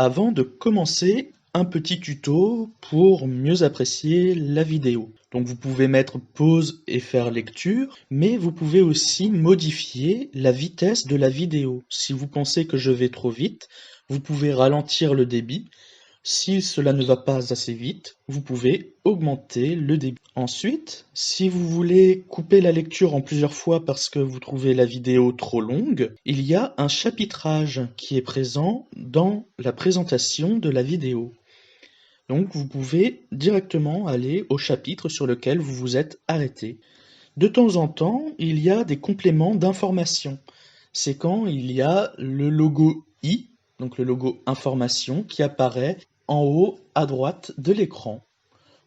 Avant de commencer, un petit tuto pour mieux apprécier la vidéo. Donc vous pouvez mettre pause et faire lecture, mais vous pouvez aussi modifier la vitesse de la vidéo. Si vous pensez que je vais trop vite, vous pouvez ralentir le débit. Si cela ne va pas assez vite, vous pouvez augmenter le débit. Ensuite, si vous voulez couper la lecture en plusieurs fois parce que vous trouvez la vidéo trop longue, il y a un chapitrage qui est présent dans la présentation de la vidéo. Donc vous pouvez directement aller au chapitre sur lequel vous vous êtes arrêté. De temps en temps, il y a des compléments d'information. C'est quand il y a le logo I, donc le logo information, qui apparaît en haut à droite de l'écran.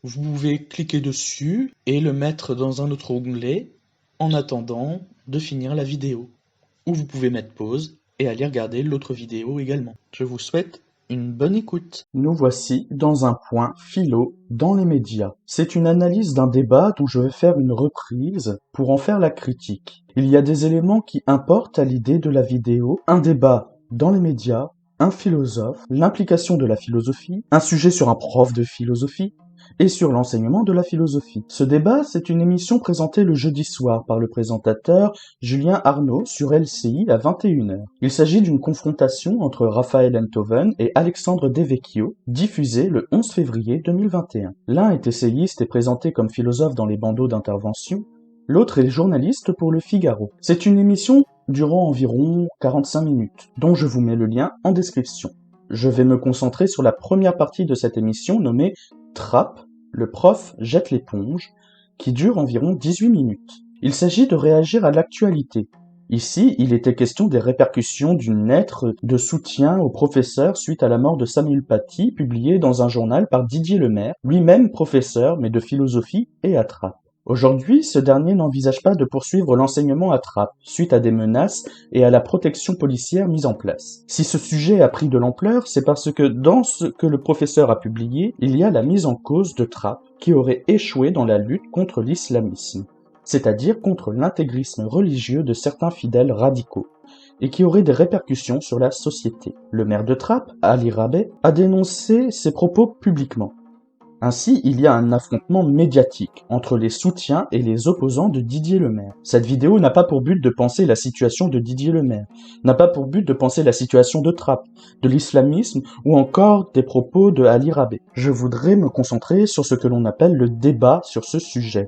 Vous pouvez cliquer dessus et le mettre dans un autre onglet en attendant de finir la vidéo. Ou vous pouvez mettre pause et aller regarder l'autre vidéo également. Je vous souhaite une bonne écoute. Nous voici dans un point philo dans les médias. C'est une analyse d'un débat dont je vais faire une reprise pour en faire la critique. Il y a des éléments qui importent à l'idée de la vidéo, un débat dans les médias, un philosophe, l'implication de la philosophie, un sujet sur un prof de philosophie, et sur l'enseignement de la philosophie. Ce débat, c'est une émission présentée le jeudi soir par le présentateur Julien Arnaud sur LCI à 21h. Il s'agit d'une confrontation entre Raphaël Enthoven et Alexandre Devecchio, diffusée le 11 février 2021. L'un est essayiste et présenté comme philosophe dans les bandeaux d'intervention, l'autre est journaliste pour Le Figaro. C'est une émission durant environ 45 minutes, dont je vous mets le lien en description. Je vais me concentrer sur la première partie de cette émission nommée Trappe, le prof jette l'éponge, qui dure environ 18 minutes. Il s'agit de réagir à l'actualité. Ici, il était question des répercussions d'une lettre de soutien au professeur suite à la mort de Samuel Paty, publiée dans un journal par Didier Lemaire, lui-même professeur mais de philosophie et à Trappes. Aujourd'hui, ce dernier n'envisage pas de poursuivre l'enseignement à Trappes, suite à des menaces et à la protection policière mise en place. Si ce sujet a pris de l'ampleur, c'est parce que dans ce que le professeur a publié, il y a la mise en cause de Trappes, qui aurait échoué dans la lutte contre l'islamisme, c'est-à-dire contre l'intégrisme religieux de certains fidèles radicaux, et qui aurait des répercussions sur la société. Le maire de Trappes, Ali Rabet, a dénoncé ces propos publiquement. Ainsi, il y a un affrontement médiatique entre les soutiens et les opposants de Didier Lemaire. Cette vidéo n'a pas pour but de penser la situation de Didier Lemaire, n'a pas pour but de penser la situation de Trappes, de l'islamisme ou encore des propos de Ali Rabet. Je voudrais me concentrer sur ce que l'on appelle le débat sur ce sujet.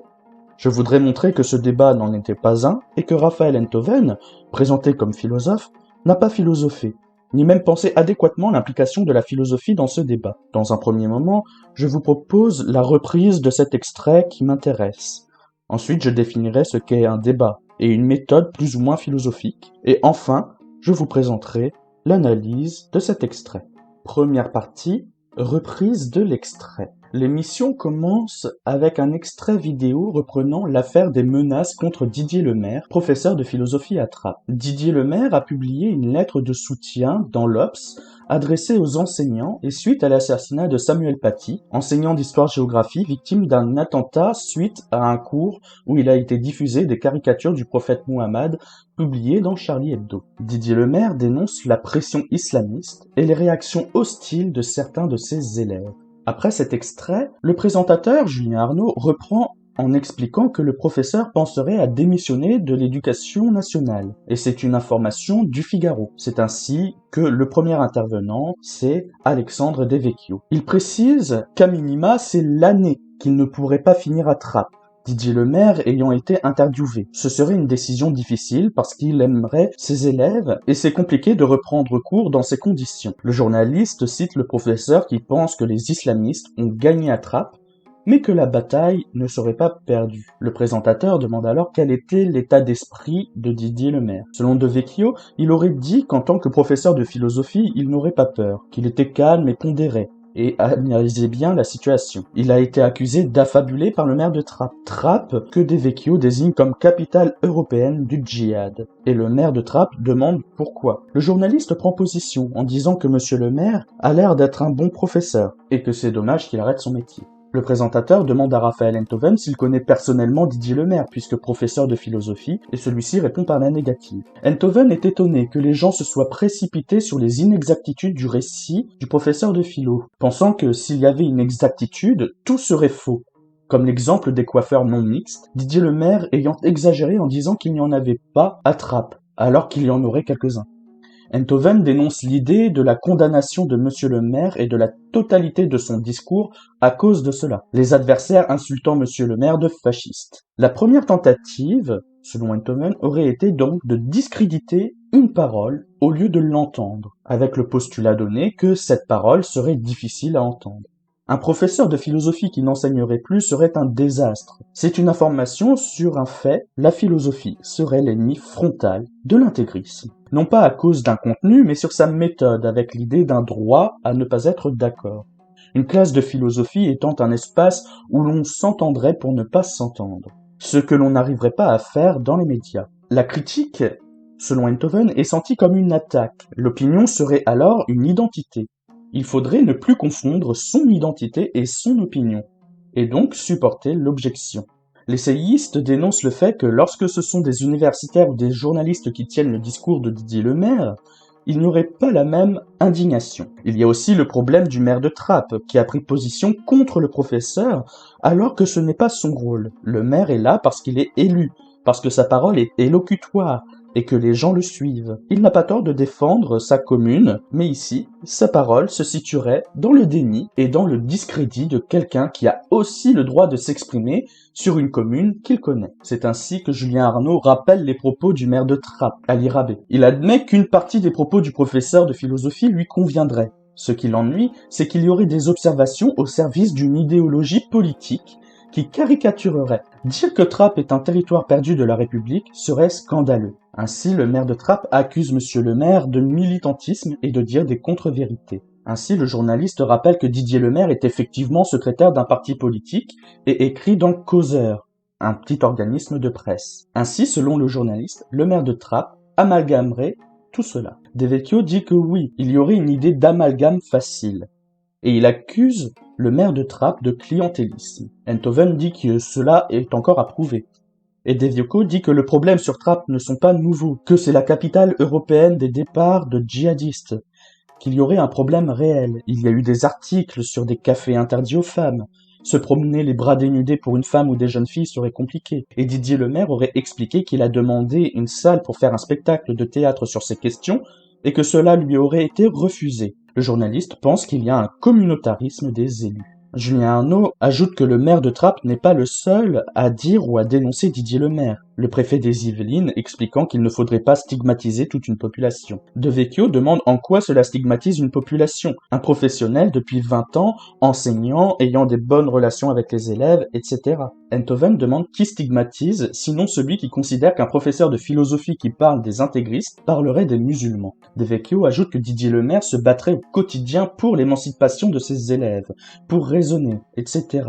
Je voudrais montrer que ce débat n'en était pas un et que Raphaël Enthoven, présenté comme philosophe, n'a pas philosophé, ni même pensé adéquatement l'implication de la philosophie dans ce débat. Dans un premier moment, je vous propose la reprise de cet extrait qui m'intéresse. Ensuite, je définirai ce qu'est un débat et une méthode plus ou moins philosophique. Et enfin, je vous présenterai l'analyse de cet extrait. Première partie, reprise de l'extrait. L'émission commence avec un extrait vidéo reprenant l'affaire des menaces contre Didier Lemaire, professeur de philosophie à Trappes. Didier Lemaire a publié une lettre de soutien dans l'Obs adressée aux enseignants et suite à l'assassinat de Samuel Paty, enseignant d'histoire-géographie victime d'un attentat suite à un cours où il a été diffusé des caricatures du prophète Muhammad publiées dans Charlie Hebdo. Didier Lemaire dénonce la pression islamiste et les réactions hostiles de certains de ses élèves. Après cet extrait, le présentateur, Julien Arnaud, reprend en expliquant que le professeur penserait à démissionner de l'éducation nationale. Et c'est une information du Figaro. C'est ainsi que le premier intervenant, c'est Alexandre Devecchio. Il précise qu'à minima, c'est l'année qu'il ne pourrait pas finir à Trappes, Didier Lemaire ayant été interviewé. Ce serait une décision difficile parce qu'il aimerait ses élèves et c'est compliqué de reprendre cours dans ces conditions. Le journaliste cite le professeur qui pense que les islamistes ont gagné à Trappes, mais que la bataille ne serait pas perdue. Le présentateur demande alors quel était l'état d'esprit de Didier Lemaire. Selon Devecchio, il aurait dit qu'en tant que professeur de philosophie, il n'aurait pas peur, qu'il était calme et pondéré, et analysait bien la situation. Il a été accusé d'affabuler par le maire de Trappes. Trappes, que Devecchio désigne comme capitale européenne du djihad. Et le maire de Trappes demande pourquoi. Le journaliste prend position en disant que monsieur le maire a l'air d'être un bon professeur, et que c'est dommage qu'il arrête son métier. Le présentateur demande à Raphaël Enthoven s'il connaît personnellement Didier Lemaire, puisque professeur de philosophie, et celui-ci répond par la négative. Enthoven est étonné que les gens se soient précipités sur les inexactitudes du récit du professeur de philo, pensant que s'il y avait une exactitude, tout serait faux. Comme l'exemple des coiffeurs non mixtes, Didier Lemaire ayant exagéré en disant qu'il n'y en avait pas à Trappes, alors qu'il y en aurait quelques-uns. Enthoven dénonce l'idée de la condamnation de Monsieur le maire et de la totalité de son discours à cause de cela, les adversaires insultant Monsieur le maire de fasciste. La première tentative, selon Enthoven, aurait été donc de discréditer une parole au lieu de l'entendre, avec le postulat donné que cette parole serait difficile à entendre. Un professeur de philosophie qui n'enseignerait plus serait un désastre. C'est une information sur un fait, la philosophie serait l'ennemi frontal de l'intégrisme. Non pas à cause d'un contenu, mais sur sa méthode, avec l'idée d'un droit à ne pas être d'accord. Une classe de philosophie étant un espace où l'on s'entendrait pour ne pas s'entendre. Ce que l'on n'arriverait pas à faire dans les médias. La critique, selon Enthoven, est sentie comme une attaque. L'opinion serait alors une identité. Il faudrait ne plus confondre son identité et son opinion, et donc supporter l'objection. L'essayiste dénonce le fait que lorsque ce sont des universitaires ou des journalistes qui tiennent le discours de Didier Lemaire, il n'y aurait pas la même indignation. Il y a aussi le problème du maire de Trappes, qui a pris position contre le professeur, alors que ce n'est pas son rôle. Le maire est là parce qu'il est élu, parce que sa parole est élocutoire, et que les gens le suivent. Il n'a pas tort de défendre sa commune, mais ici, sa parole se situerait dans le déni et dans le discrédit de quelqu'un qui a aussi le droit de s'exprimer sur une commune qu'il connaît. C'est ainsi que Julien Arnaud rappelle les propos du maire de Trappes, Ali Rabet. Il admet qu'une partie des propos du professeur de philosophie lui conviendrait. Ce qui l'ennuie, c'est qu'il y aurait des observations au service d'une idéologie politique qui caricaturerait. Dire que Trappes est un territoire perdu de la République serait scandaleux. Ainsi, le maire de Trappes accuse Monsieur le maire de militantisme et de dire des contre-vérités. Ainsi, le journaliste rappelle que Didier Lemaire est effectivement secrétaire d'un parti politique et écrit dans Causeur, un petit organisme de presse. Ainsi, selon le journaliste, le maire de Trappes amalgamerait tout cela. De Vecchio dit que oui, il y aurait une idée d'amalgame facile. Et il accuse le maire de Trappes de clientélisme. Enthoven dit que cela est encore à prouver. Et De Vecchio dit que le problème sur Trappes ne sont pas nouveaux, que c'est la capitale européenne des départs de djihadistes, qu'il y aurait un problème réel. Il y a eu des articles sur des cafés interdits aux femmes. Se promener les bras dénudés pour une femme ou des jeunes filles serait compliqué. Et Didier Lemaire aurait expliqué qu'il a demandé une salle pour faire un spectacle de théâtre sur ces questions et que cela lui aurait été refusé. Le journaliste pense qu'il y a un communautarisme des élus. Julien Arnaud ajoute que le maire de Trappes n'est pas le seul à dire ou à dénoncer Didier Lemaire, le préfet des Yvelines expliquant qu'il ne faudrait pas stigmatiser toute une population. De Vecchio demande en quoi cela stigmatise une population, un professionnel depuis 20 ans, enseignant, ayant des bonnes relations avec les élèves, etc. Enthoven demande qui stigmatise, sinon celui qui considère qu'un professeur de philosophie qui parle des intégristes parlerait des musulmans. De Vecchio ajoute que Didier Lemaire se battrait au quotidien pour l'émancipation de ses élèves, pour raisonner, etc.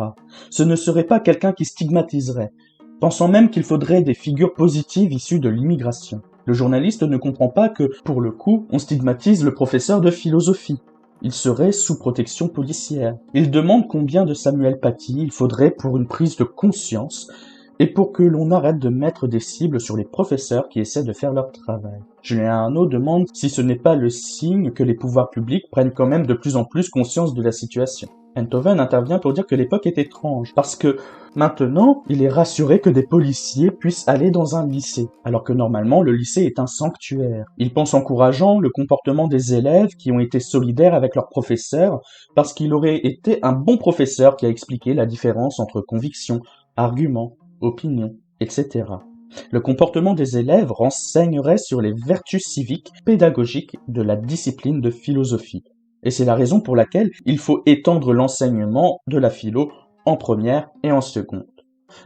Ce ne serait pas quelqu'un qui stigmatiserait, pensant même qu'il faudrait des figures positives issues de l'immigration. Le journaliste ne comprend pas que, pour le coup, on stigmatise le professeur de philosophie. Il serait sous protection policière. Il demande combien de Samuel Paty il faudrait pour une prise de conscience et pour que l'on arrête de mettre des cibles sur les professeurs qui essaient de faire leur travail. Julien Arnaud demande si ce n'est pas le signe que les pouvoirs publics prennent quand même de plus en plus conscience de la situation. Enthoven intervient pour dire que l'époque est étrange, parce que maintenant, il est rassuré que des policiers puissent aller dans un lycée, alors que normalement le lycée est un sanctuaire. Il pense encourageant le comportement des élèves qui ont été solidaires avec leurs professeurs, parce qu'il aurait été un bon professeur qui a expliqué la différence entre conviction, argument, opinion, etc. Le comportement des élèves renseignerait sur les vertus civiques pédagogiques de la discipline de philosophie. Et c'est la raison pour laquelle il faut étendre l'enseignement de la philo en première et en seconde.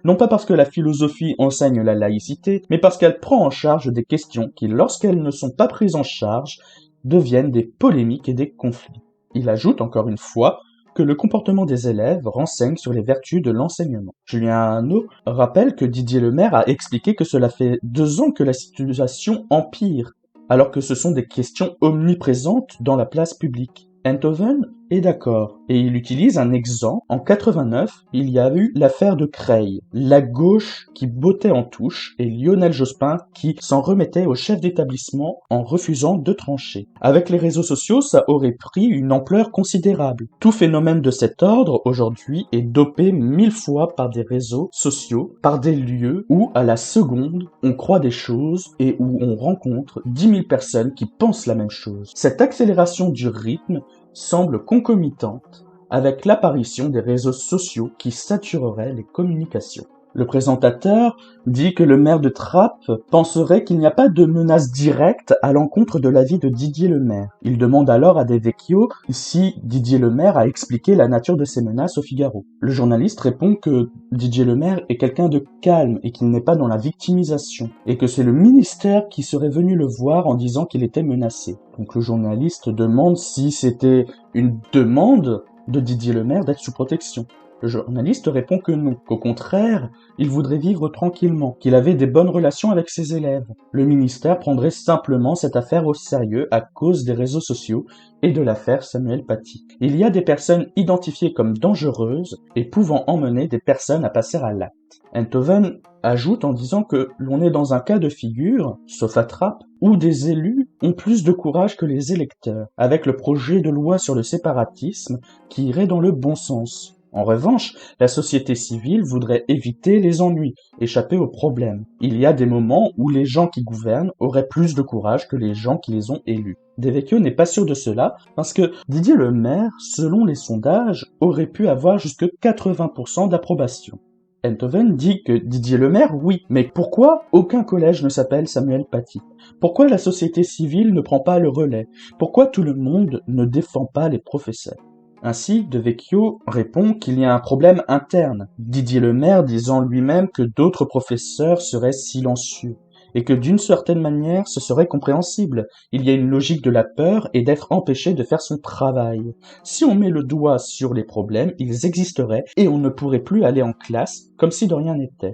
Non pas parce que la philosophie enseigne la laïcité, mais parce qu'elle prend en charge des questions qui, lorsqu'elles ne sont pas prises en charge, deviennent des polémiques et des conflits. Il ajoute encore une fois que le comportement des élèves renseigne sur les vertus de l'enseignement. Julien Arnaud rappelle que Didier Lemaire a expliqué que cela fait 2 ans que la situation empire, alors que ce sont des questions omniprésentes dans la place publique. Enthoven est d'accord, et il utilise un exemple. En 89, il y a eu l'affaire de Creil, la gauche qui bottait en touche et Lionel Jospin qui s'en remettait au chef d'établissement en refusant de trancher. Avec les réseaux sociaux, ça aurait pris une ampleur considérable. Tout phénomène de cet ordre, aujourd'hui, est dopé 1000 fois par des réseaux sociaux, par des lieux où, à la seconde, on croit des choses et où on rencontre 10 000 personnes qui pensent la même chose. Cette accélération du rythme semble concomitante avec l'apparition des réseaux sociaux qui satureraient les communications. Le présentateur dit que le maire de Trappes penserait qu'il n'y a pas de menace directe à l'encontre de la vie de Didier Lemaire. Il demande alors à De Vecchio si Didier Lemaire a expliqué la nature de ces menaces au Figaro. Le journaliste répond que Didier Lemaire est quelqu'un de calme et qu'il n'est pas dans la victimisation, et que c'est le ministère qui serait venu le voir en disant qu'il était menacé. Donc le journaliste demande si c'était une demande de Didier Lemaire d'être sous protection. Le journaliste répond que non, qu'au contraire, il voudrait vivre tranquillement, qu'il avait des bonnes relations avec ses élèves. Le ministère prendrait simplement cette affaire au sérieux à cause des réseaux sociaux et de l'affaire Samuel Paty. Il y a des personnes identifiées comme dangereuses et pouvant emmener des personnes à passer à l'acte. Enthoven ajoute en disant que l'on est dans un cas de figure, sauf à Trappes, où des élus ont plus de courage que les électeurs, avec le projet de loi sur le séparatisme qui irait dans le bon sens. En revanche, la société civile voudrait éviter les ennuis, échapper aux problèmes. Il y a des moments où les gens qui gouvernent auraient plus de courage que les gens qui les ont élus. De Vecchio n'est pas sûr de cela, parce que Didier Lemaire, selon les sondages, aurait pu avoir jusque 80% d'approbation. Enthoven dit que Didier Lemaire, oui, mais pourquoi aucun collège ne s'appelle Samuel Paty? Pourquoi la société civile ne prend pas le relais? Pourquoi tout le monde ne défend pas les professeurs? Ainsi, De Vecchio répond qu'il y a un problème interne, Didier Lemaire disant lui-même que d'autres professeurs seraient silencieux, et que d'une certaine manière ce serait compréhensible. Il y a une logique de la peur et d'être empêché de faire son travail. Si on met le doigt sur les problèmes, ils existeraient et on ne pourrait plus aller en classe comme si de rien n'était.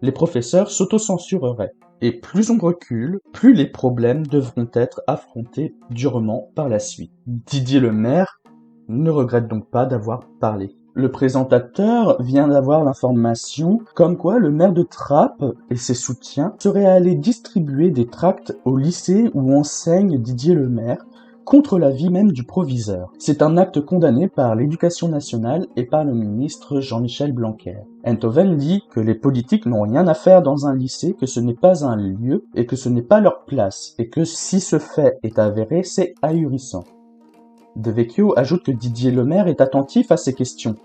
Les professeurs s'autocensureraient. Et plus on recule, plus les problèmes devront être affrontés durement par la suite. Didier Lemaire ne regrette donc pas d'avoir parlé. Le présentateur vient d'avoir l'information comme quoi le maire de Trappes et ses soutiens seraient allés distribuer des tracts au lycée où enseigne Didier Lemaire contre l'avis même du proviseur. C'est un acte condamné par l'Éducation nationale et par le ministre Jean-Michel Blanquer. Enthoven dit que les politiques n'ont rien à faire dans un lycée, que ce n'est pas un lieu et que ce n'est pas leur place, et que si ce fait est avéré, c'est ahurissant. De Vecchio ajoute que Didier Lemaire est attentif à ces questions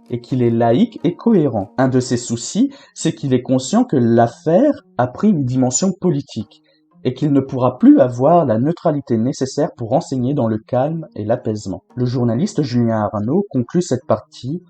et qu'il est laïque et cohérent. Un de ses soucis, c'est qu'il est conscient que l'affaire a pris une dimension politique et qu'il ne pourra plus avoir la neutralité nécessaire pour enseigner dans le calme et l'apaisement. Le journaliste Julien Arnaud conclut cette partie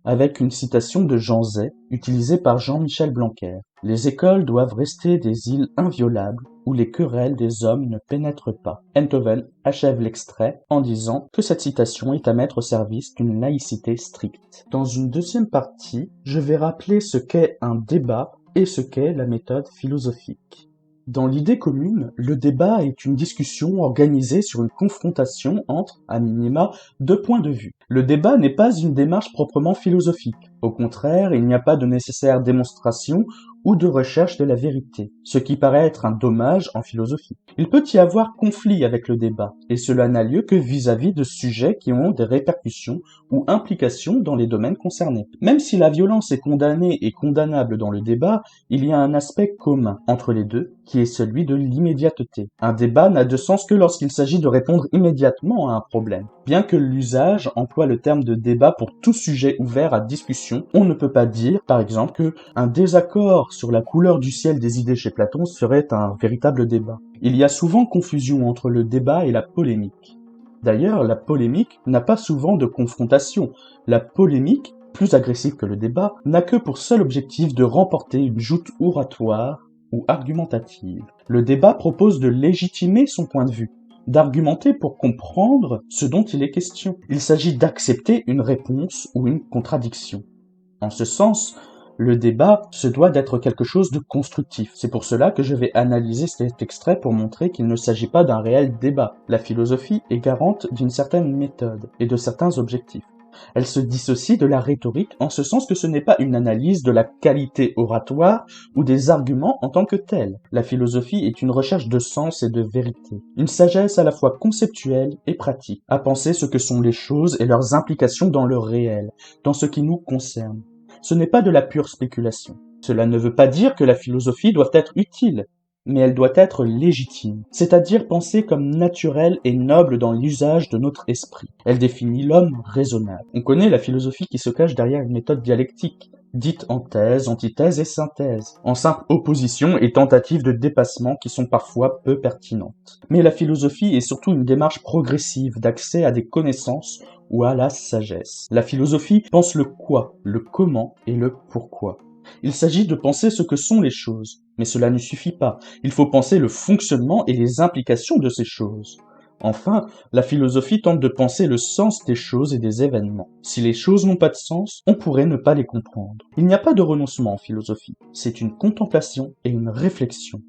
avec une citation de Jean Zay, utilisée par Jean-Michel Blanquer. « Les écoles doivent rester des îles inviolables où les querelles des hommes ne pénètrent pas. » Enthoven achève l'extrait en disant que cette citation est à mettre au service d'une laïcité stricte. Dans une deuxième partie, je vais rappeler ce qu'est un débat et ce qu'est la méthode philosophique. Dans l'idée commune, le débat est une discussion organisée sur une confrontation entre, à minima, deux points de vue. Le débat n'est pas une démarche proprement philosophique. Au contraire, il n'y a pas de nécessaire démonstration ou de recherche de la vérité, ce qui paraît être un dommage en philosophie. Il peut y avoir conflit avec le débat, et cela n'a lieu que vis-à-vis de sujets qui ont des répercussions ou implications dans les domaines concernés. Même si la violence est condamnée et condamnable dans le débat, il y a un aspect commun entre les deux, qui est celui de l'immédiateté. Un débat n'a de sens que lorsqu'il s'agit de répondre immédiatement à un problème. Bien que l'usage emploie le terme de débat pour tout sujet ouvert à discussion, on ne peut pas dire, par exemple, que un désaccord sur la couleur du ciel des idées chez Platon serait un véritable débat. Il y a souvent confusion entre le débat et la polémique. D'ailleurs, la polémique n'a pas souvent de confrontation. La polémique, plus agressive que le débat, n'a que pour seul objectif de remporter une joute oratoire ou argumentative. Le débat propose de légitimer son point de vue, d'argumenter pour comprendre ce dont il est question. Il s'agit d'accepter une réponse ou une contradiction. En ce sens, Le débat se doit d'être quelque chose de constructif. C'est pour cela que je vais analyser cet extrait pour montrer qu'il ne s'agit pas d'un réel débat. La philosophie est garante d'une certaine méthode et de certains objectifs. Elle se dissocie de la rhétorique en ce sens que ce n'est pas une analyse de la qualité oratoire ou des arguments en tant que tels. La philosophie est une recherche de sens et de vérité, une sagesse à la fois conceptuelle et pratique, à penser ce que sont les choses et leurs implications dans le réel, dans ce qui nous concerne. Ce n'est pas de la pure spéculation. Cela ne veut pas dire que la philosophie doit être utile, mais elle doit être légitime, c'est-à-dire pensée comme naturelle et noble dans l'usage de notre esprit. Elle définit l'homme raisonnable. On connaît la philosophie qui se cache derrière une méthode dialectique, dite en thèse, antithèse et synthèse, en simple opposition et tentative de dépassement qui sont parfois peu pertinentes. Mais la philosophie est surtout une démarche progressive d'accès à des connaissances ou à la sagesse. La philosophie pense le quoi, le comment et le pourquoi. Il s'agit de penser ce que sont les choses, mais cela ne suffit pas. Il faut penser le fonctionnement et les implications de ces choses. Enfin, la philosophie tente de penser le sens des choses et des événements. Si les choses n'ont pas de sens, on pourrait ne pas les comprendre. Il n'y a pas de renoncement en philosophie. C'est une contemplation et une réflexion.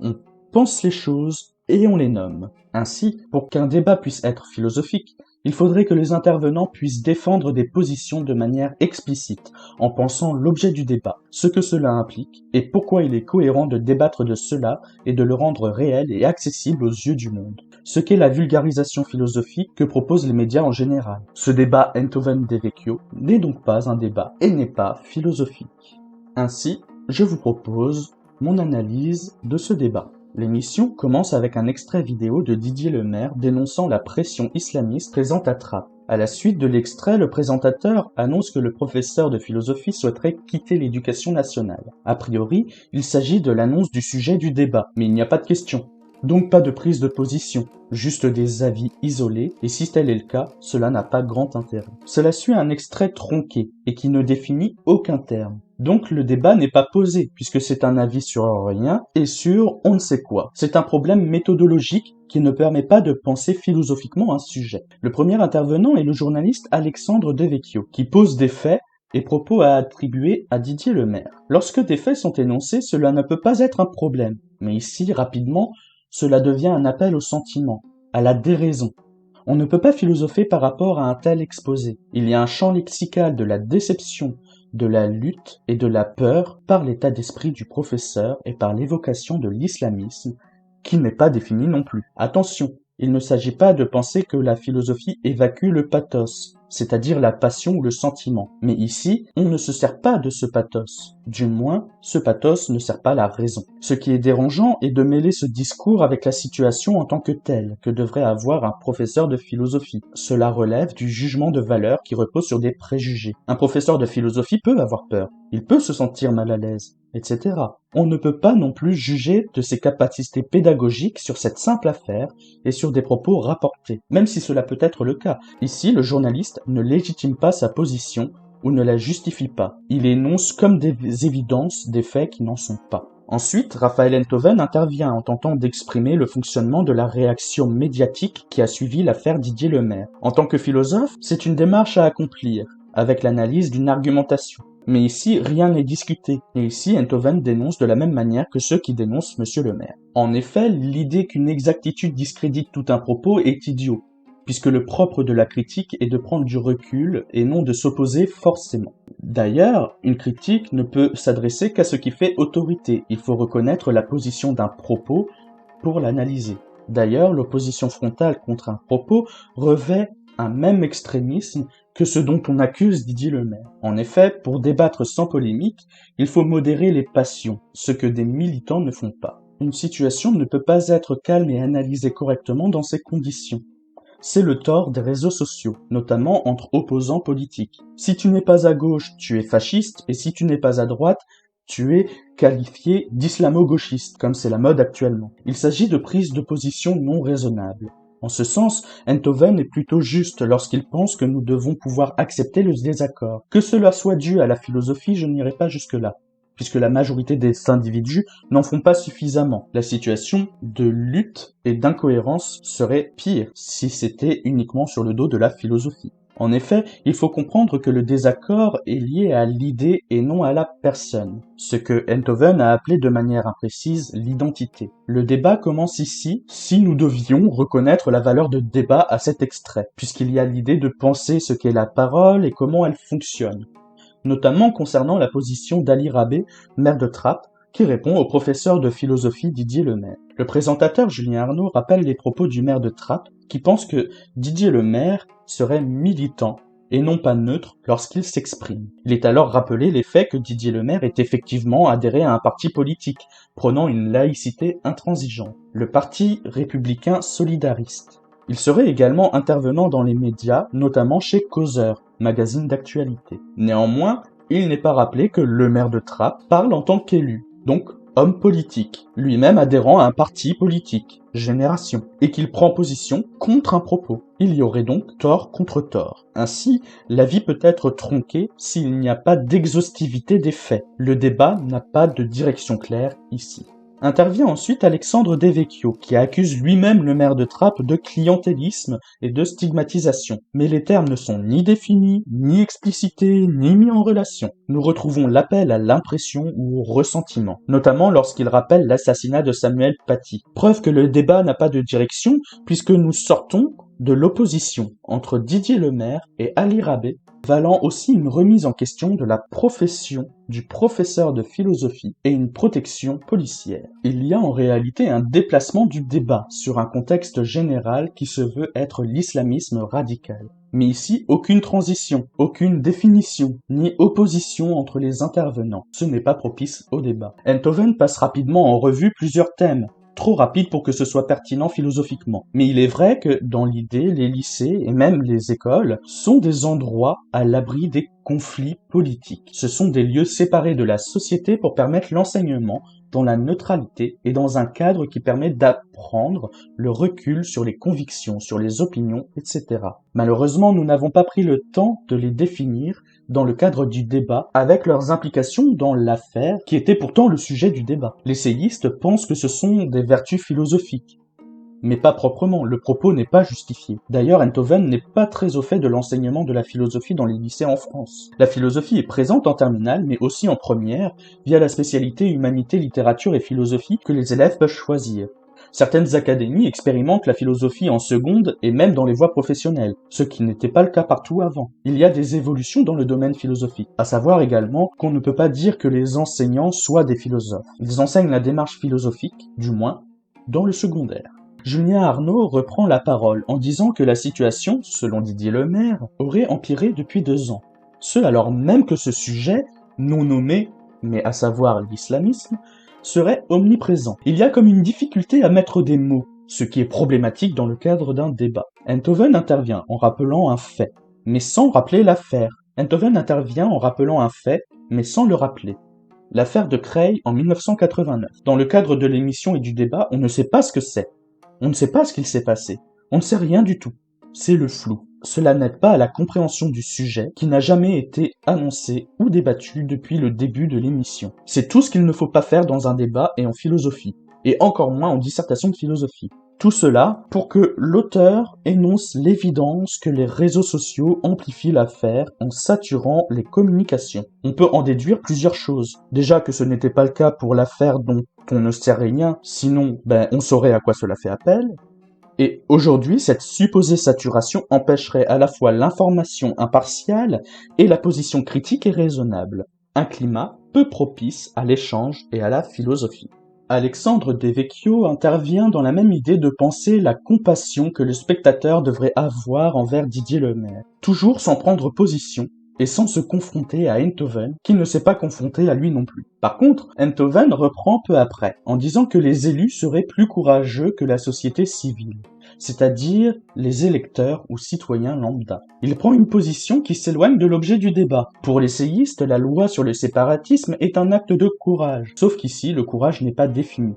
On pense les choses et on les nomme. Ainsi, pour qu'un débat puisse être philosophique, il faudrait que les intervenants puissent défendre des positions de manière explicite, en pensant l'objet du débat, ce que cela implique, et pourquoi il est cohérent de débattre de cela et de le rendre réel et accessible aux yeux du monde. Ce qu'est la vulgarisation philosophique que proposent les médias en général. Ce débat Enthoven-De Vecchio n'est donc pas un débat et n'est pas philosophique. Ainsi, je vous propose mon analyse de ce débat. L'émission commence avec un extrait vidéo de Didier Lemaire dénonçant la pression islamiste présente à Trappes. À la suite de l'extrait, le présentateur annonce que le professeur de philosophie souhaiterait quitter l'éducation nationale. A priori, il s'agit de l'annonce du sujet du débat, mais il n'y a pas de question. Donc pas de prise de position, juste des avis isolés, et si tel est le cas, cela n'a pas grand intérêt. Cela suit un extrait tronqué, et qui ne définit aucun terme. Donc le débat n'est pas posé, puisque c'est un avis sur rien et sur on ne sait quoi. C'est un problème méthodologique qui ne permet pas de penser philosophiquement un sujet. Le premier intervenant est le journaliste Alexandre Devecchio, qui pose des faits et propos à attribuer à Didier Lemaire. Lorsque des faits sont énoncés, cela ne peut pas être un problème. Mais ici, rapidement, cela devient un appel au sentiment, à la déraison. On ne peut pas philosopher par rapport à un tel exposé. Il y a un champ lexical de la déception, de la lutte et de la peur par l'état d'esprit du professeur et par l'évocation de l'islamisme, qui n'est pas défini non plus. Attention, il ne s'agit pas de penser que la philosophie évacue le pathos, c'est-à-dire la passion ou le sentiment. Mais ici, on ne se sert pas de ce pathos. Du moins, ce pathos ne sert pas la raison. Ce qui est dérangeant est de mêler ce discours avec la situation en tant que telle que devrait avoir un professeur de philosophie. Cela relève du jugement de valeur qui repose sur des préjugés. Un professeur de philosophie peut avoir peur, il peut se sentir mal à l'aise, etc. On ne peut pas non plus juger de ses capacités pédagogiques sur cette simple affaire et sur des propos rapportés, même si cela peut être le cas. Ici, le journaliste ne légitime pas sa position ou ne la justifie pas. Il énonce comme des évidences des faits qui n'en sont pas. Ensuite, Raphaël Enthoven intervient en tentant d'exprimer le fonctionnement de la réaction médiatique qui a suivi l'affaire Didier Lemaire. En tant que philosophe, c'est une démarche à accomplir, avec l'analyse d'une argumentation. Mais ici, rien n'est discuté, et ici Enthoven dénonce de la même manière que ceux qui dénoncent Monsieur le maire. En effet, l'idée qu'une exactitude discrédite tout un propos est idiot, puisque le propre de la critique est de prendre du recul et non de s'opposer forcément. D'ailleurs, une critique ne peut s'adresser qu'à ce qui fait autorité. Il faut reconnaître la position d'un propos pour l'analyser. D'ailleurs, l'opposition frontale contre un propos revêt un même extrémisme que ce dont on accuse Didier Lemaire. En effet, pour débattre sans polémique, il faut modérer les passions, ce que des militants ne font pas. Une situation ne peut pas être calme et analysée correctement dans ces conditions. C'est le tort des réseaux sociaux, notamment entre opposants politiques. Si tu n'es pas à gauche, tu es fasciste, et si tu n'es pas à droite, tu es qualifié d'islamo-gauchiste, comme c'est la mode actuellement. Il s'agit de prises de position non raisonnables. En ce sens, Enthoven est plutôt juste lorsqu'il pense que nous devons pouvoir accepter le désaccord. Que cela soit dû à la philosophie, je n'irai pas jusque-là, puisque la majorité des individus n'en font pas suffisamment. La situation de lutte et d'incohérence serait pire si c'était uniquement sur le dos de la philosophie. En effet, il faut comprendre que le désaccord est lié à l'idée et non à la personne, ce que Enthoven a appelé de manière imprécise l'identité. Le débat commence ici, si nous devions reconnaître la valeur de débat à cet extrait, puisqu'il y a l'idée de penser ce qu'est la parole et comment elle fonctionne, notamment concernant la position d'Ali Rabet, maire de Trappes, qui répond au professeur de philosophie Didier Lemaire. Le présentateur Julien Arnaud rappelle les propos du maire de Trappes, qui pense que Didier Lemaire serait militant et non pas neutre lorsqu'il s'exprime. Il est alors rappelé les faits que Didier Lemaire est effectivement adhéré à un parti politique, prônant une laïcité intransigeante, le Parti républicain solidariste. Il serait également intervenant dans les médias, notamment chez Causeur, magazine d'actualité. Néanmoins, il n'est pas rappelé que le maire de Trappes parle en tant qu'élu, donc homme politique, lui-même adhérent à un parti politique, Génération, et qu'il prend position contre un propos. Il y aurait donc tort contre tort. Ainsi, l'avis peut être tronqué s'il n'y a pas d'exhaustivité des faits. Le débat n'a pas de direction claire ici. Intervient ensuite Alexandre Devecchio, qui accuse lui-même le maire de Trappes de clientélisme et de stigmatisation. Mais les termes ne sont ni définis, ni explicités, ni mis en relation. Nous retrouvons l'appel à l'impression ou au ressentiment, notamment lorsqu'il rappelle l'assassinat de Samuel Paty. Preuve que le débat n'a pas de direction, puisque nous sortons de l'opposition entre Didier Lemaire et Ali Rabet, valant aussi une remise en question de la profession du professeur de philosophie et une protection policière. Il y a en réalité un déplacement du débat sur un contexte général qui se veut être l'islamisme radical. Mais ici, aucune transition, aucune définition, ni opposition entre les intervenants. Ce n'est pas propice au débat. Enthoven passe rapidement en revue plusieurs thèmes, trop rapide pour que ce soit pertinent philosophiquement. Mais il est vrai que, dans l'idée, les lycées et même les écoles sont des endroits à l'abri des conflits politiques. Ce sont des lieux séparés de la société pour permettre l'enseignement dans la neutralité et dans un cadre qui permet d'apprendre le recul sur les convictions, sur les opinions, etc. Malheureusement, nous n'avons pas pris le temps de les définir dans le cadre du débat, avec leurs implications dans l'affaire, qui était pourtant le sujet du débat. Les séistes pensent que ce sont des vertus philosophiques, mais pas proprement, le propos n'est pas justifié. D'ailleurs, Enthoven n'est pas très au fait de l'enseignement de la philosophie dans les lycées en France. La philosophie est présente en terminale, mais aussi en première, via la spécialité humanité, littérature et philosophie que les élèves peuvent choisir. Certaines académies expérimentent la philosophie en seconde et même dans les voies professionnelles, ce qui n'était pas le cas partout avant. Il y a des évolutions dans le domaine philosophique. À savoir également qu'on ne peut pas dire que les enseignants soient des philosophes. Ils enseignent la démarche philosophique, du moins, dans le secondaire. Julien Arnaud reprend la parole en disant que la situation, selon Didier Lemaire, aurait empiré depuis 2 ans. Ce alors même que ce sujet, non nommé, mais à savoir l'islamisme, serait omniprésent. Il y a comme une difficulté à mettre des mots, ce qui est problématique dans le cadre d'un débat. Enthoven intervient en rappelant un fait, mais sans rappeler l'affaire. Enthoven intervient en rappelant un fait, mais sans le rappeler. L'affaire de Creil en 1989. Dans le cadre de l'émission et du débat, on ne sait pas ce que c'est. On ne sait pas ce qu'il s'est passé. On ne sait rien du tout. C'est le flou. Cela n'aide pas à la compréhension du sujet qui n'a jamais été annoncé ou débattu depuis le début de l'émission. C'est tout ce qu'il ne faut pas faire dans un débat et en philosophie, et encore moins en dissertation de philosophie. Tout cela pour que l'auteur énonce l'évidence que les réseaux sociaux amplifient l'affaire en saturant les communications. On peut en déduire plusieurs choses. Déjà que ce n'était pas le cas pour l'affaire dont on ne sait rien, sinon on saurait à quoi cela fait appel. Et aujourd'hui, cette supposée saturation empêcherait à la fois l'information impartiale et la position critique et raisonnable. Un climat peu propice à l'échange et à la philosophie. Alexandre Devecchio intervient dans la même idée de penser la compassion que le spectateur devrait avoir envers Didier Lemaire, toujours sans prendre position et sans se confronter à Enthoven, qui ne s'est pas confronté à lui non plus. Par contre, Enthoven reprend peu après, en disant que les élus seraient plus courageux que la société civile, c'est-à-dire les électeurs ou citoyens lambda. Il prend une position qui s'éloigne de l'objet du débat. Pour les séistes, la loi sur le séparatisme est un acte de courage, sauf qu'ici, le courage n'est pas défini.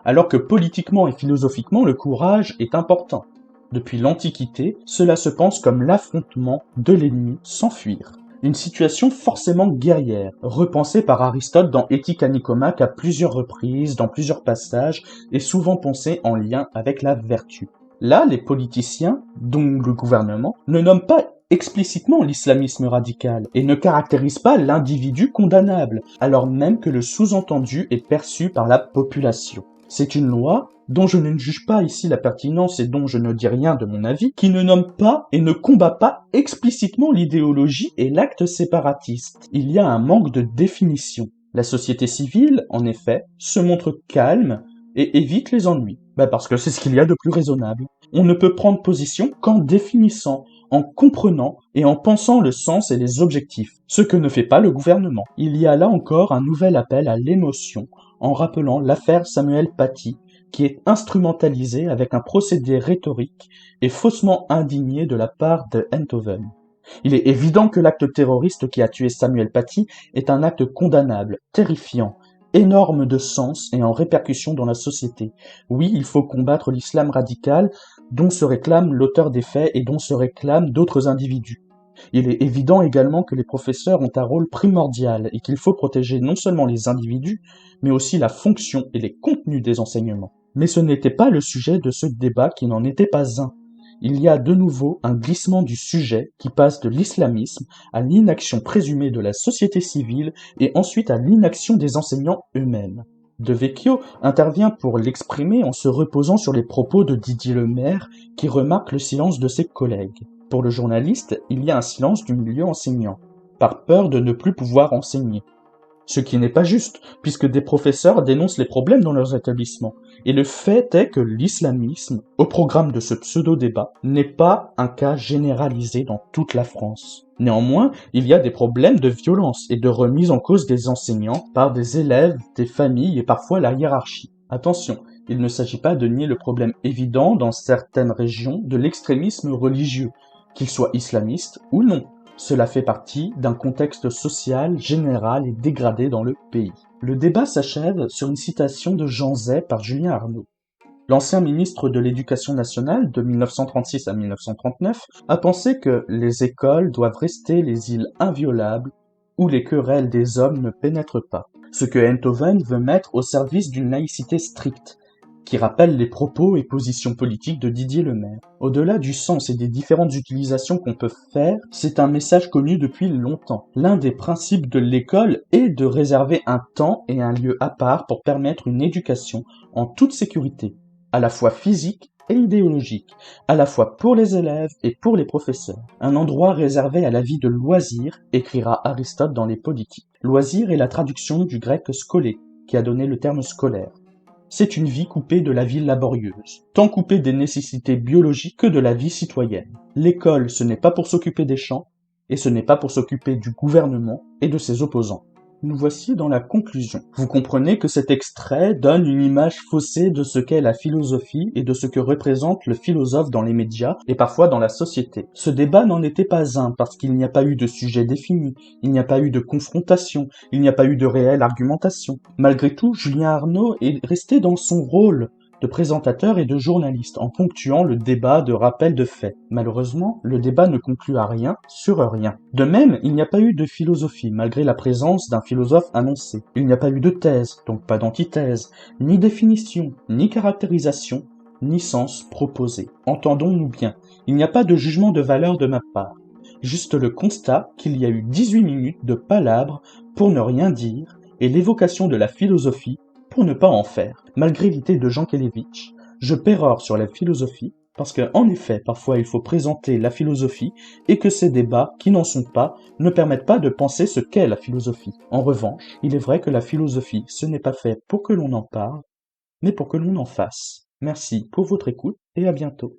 Alors que politiquement et philosophiquement, le courage est important. Depuis l'Antiquité, cela se pense comme l'affrontement de l'ennemi sans fuir. Une situation forcément guerrière, repensée par Aristote dans Éthique à Nicomaque à plusieurs reprises, dans plusieurs passages, et souvent pensée en lien avec la vertu. Là, les politiciens, dont le gouvernement, ne nomment pas explicitement l'islamisme radical et ne caractérise pas l'individu condamnable, alors même que le sous-entendu est perçu par la population. C'est une loi dont je ne juge pas ici la pertinence et dont je ne dis rien de mon avis, qui ne nomme pas et ne combat pas explicitement l'idéologie et l'acte séparatiste. Il y a un manque de définition. La société civile, en effet, se montre calme et évite les ennuis. Parce que c'est ce qu'il y a de plus raisonnable. On ne peut prendre position qu'en définissant, en comprenant et en pensant le sens et les objectifs, ce que ne fait pas le gouvernement. Il y a là encore un nouvel appel à l'émotion, en rappelant l'affaire Samuel Paty, qui est instrumentalisée avec un procédé rhétorique et faussement indigné de la part de Enthoven. Il est évident que l'acte terroriste qui a tué Samuel Paty est un acte condamnable, terrifiant, énorme de sens et en répercussion dans la société. Oui, il faut combattre l'islam radical dont se réclame l'auteur des faits et dont se réclament d'autres individus. Il est évident également que les professeurs ont un rôle primordial et qu'il faut protéger non seulement les individus, mais aussi la fonction et les contenus des enseignements. Mais ce n'était pas le sujet de ce débat qui n'en était pas un. Il y a de nouveau un glissement du sujet qui passe de l'islamisme à l'inaction présumée de la société civile et ensuite à l'inaction des enseignants eux-mêmes. De Vecchio intervient pour l'exprimer en se reposant sur les propos de Didier Lemaire qui remarque le silence de ses collègues. Pour le journaliste, il y a un silence du milieu enseignant, par peur de ne plus pouvoir enseigner. Ce qui n'est pas juste, puisque des professeurs dénoncent les problèmes dans leurs établissements. Et le fait est que l'islamisme, au programme de ce pseudo-débat, n'est pas un cas généralisé dans toute la France. Néanmoins, il y a des problèmes de violence et de remise en cause des enseignants par des élèves, des familles et parfois la hiérarchie. Attention, il ne s'agit pas de nier le problème évident dans certaines régions de l'extrémisme religieux, qu'il soit islamiste ou non. Cela fait partie d'un contexte social général et dégradé dans le pays. Le débat s'achève sur une citation de Jean Zay par Julien Arnaud. L'ancien ministre de l'Éducation nationale de 1936 à 1939 a pensé que les écoles doivent rester les îles inviolables où les querelles des hommes ne pénètrent pas, ce que Enthoven veut mettre au service d'une laïcité stricte, qui rappelle les propos et positions politiques de Didier Lemaire. Au-delà du sens et des différentes utilisations qu'on peut faire, c'est un message connu depuis longtemps. L'un des principes de l'école est de réserver un temps et un lieu à part pour permettre une éducation en toute sécurité, à la fois physique et idéologique, à la fois pour les élèves et pour les professeurs. Un endroit réservé à la vie de loisir, écrira Aristote dans les Politiques. Loisir est la traduction du grec skolé, qui a donné le terme scolaire. C'est une vie coupée de la vie laborieuse, tant coupée des nécessités biologiques que de la vie citoyenne. L'école, ce n'est pas pour s'occuper des champs, et ce n'est pas pour s'occuper du gouvernement et de ses opposants. Nous voici dans la conclusion. Vous comprenez que cet extrait donne une image faussée de ce qu'est la philosophie et de ce que représente le philosophe dans les médias et parfois dans la société. Ce débat n'en était pas un parce qu'il n'y a pas eu de sujet défini, il n'y a pas eu de confrontation, il n'y a pas eu de réelle argumentation. Malgré tout, Julien Arnaud est resté dans son rôle de présentateur et de journaliste en ponctuant le débat de rappel de faits. Malheureusement, le débat ne conclut à rien sur rien. De même, il n'y a pas eu de philosophie malgré la présence d'un philosophe annoncé. Il n'y a pas eu de thèse, donc pas d'antithèse, ni définition, ni caractérisation, ni sens proposé. Entendons-nous bien, il n'y a pas de jugement de valeur de ma part. Juste le constat qu'il y a eu 18 minutes de palabres pour ne rien dire et l'évocation de la philosophie pour ne pas en faire. Malgré l'idée de Jean Kelevitch, je pérore sur la philosophie parce que, en effet, parfois il faut présenter la philosophie et que ces débats, qui n'en sont pas, ne permettent pas de penser ce qu'est la philosophie. En revanche, il est vrai que la philosophie, ce n'est pas fait pour que l'on en parle, mais pour que l'on en fasse. Merci pour votre écoute et à bientôt.